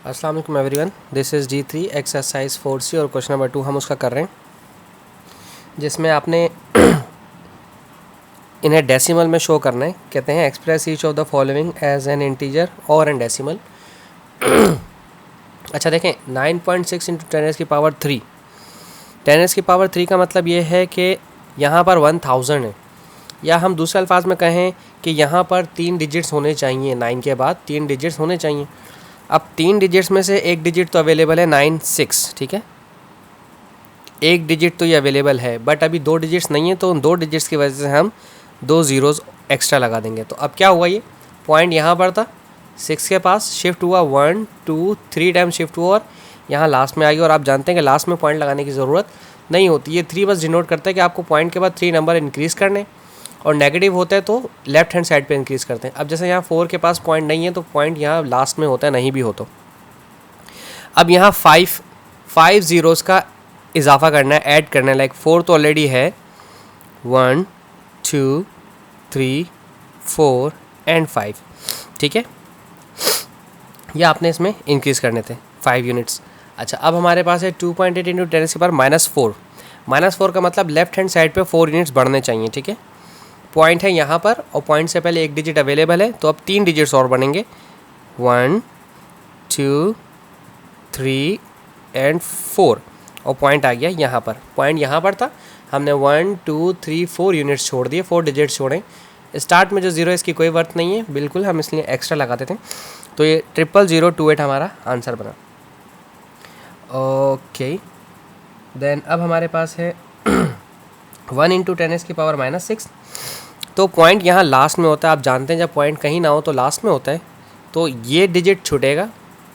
अस्सलाम वालेकुम everyone, this is D3 exercise 4C और क्वेश्चन नंबर 2 हम उसका कर रहे हैं, जिसमें आपने इन्हें डेसिमल में शो करना है। कहते हैं express each of the following as an integer or an decimal. अच्छा देखें, 9.6 इंटू 10 की पावर 3, 10 की पावर 3 का मतलब ये है कि यहाँ पर 1000 है, या हम दूसरे अल्फाज में कहें कि यहाँ पर 3 डिजिट्स होने चाहिए, 9 के बाद 3 डिजिट्स होने चाहिए। अब 3 डिजिट्स में से एक डिजिट तो अवेलेबल है 96, ठीक है, एक डिजिट तो ये अवेलेबल है, बट अभी 2 डिजिट्स नहीं है, तो उन 2 डिजिट्स की वजह से हम 2 ज़ीरोज़ एक्स्ट्रा लगा देंगे। तो अब क्या हुआ, ये पॉइंट यहाँ पर था 6 के पास, शिफ्ट हुआ 1 2 3 टाइम शिफ्ट हुआ और यहाँ लास्ट में आ गया। और आप जानते हैं कि लास्ट में पॉइंट लगाने की ज़रूरत नहीं होती, ये 3 बस डिनोट करता है कि आपको पॉइंट के बाद 3 नंबर इंक्रीज़ करने, और नेगेटिव होता है तो लेफ्ट हैंड साइड पे इंक्रीज़ करते हैं। अब जैसे यहाँ 4 के पास पॉइंट नहीं है, तो पॉइंट यहाँ लास्ट में होता है, नहीं भी हो तो। अब यहाँ 5 ज़ीरोज़ का इजाफा करना है, ऐड करना है। लाइक 4 तो ऑलरेडी है, 1 2 3 4 एंड 5, ठीक है, ये आपने इसमें इंक्रीज़ करने थे 5 यूनिट्स। अच्छा, अब हमारे पास है 2.8 इंटू 10 के पावर -4। -4 का मतलब लेफ्ट हैंड साइड पे 4 यूनिट्स बढ़ने चाहिए, ठीक है। पॉइंट है यहाँ पर और पॉइंट से पहले एक डिजिट अवेलेबल है, तो अब 3 डिजिट्स और बनेंगे, 1 2 3 एंड 4, और पॉइंट आ गया यहाँ पर। पॉइंट यहाँ पर था, हमने 1 2 3 4 यूनिट्स छोड़ दिए, 4 डिजिट्स छोड़ें। स्टार्ट में जो ज़ीरो इसकी कोई वर्थ नहीं है बिल्कुल, हम इसलिए एक्स्ट्रा लगाते थे, तो ये 00028 हमारा आंसर बना। ओके, देन अब हमारे पास है 1 इंटू 10 की पावर -6। तो पॉइंट यहाँ लास्ट में होता है, आप जानते हैं जब पॉइंट कहीं ना हो तो लास्ट में होता है, तो ये डिजिट छूटेगा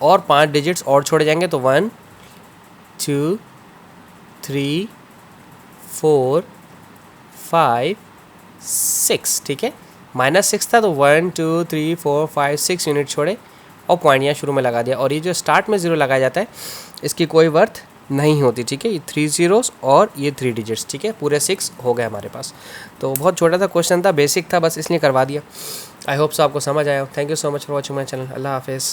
और 5 डिजिट्स और छोड़े जाएंगे, तो 1 2 3 4 5 6, ठीक है। -6 था तो 1 2 3 4 5 6 यूनिट छोड़े और पॉइंट यहाँ शुरू में लगा दिया। और ये जो स्टार्ट में ज़ीरो लगाया जाता है इसकी कोई वर्थ नहीं होती, ठीक है। ये 3 ज़ीरोज़ और ये 3 डिजिट्स, ठीक है, पूरे 6 हो गए हमारे पास। तो बहुत छोटा सा क्वेश्चन था, बेसिक था, बस इसलिए करवा दिया। आई होप सो आपको समझ आया। Thank you so much for watching my channel. अल्लाह हाफिज़।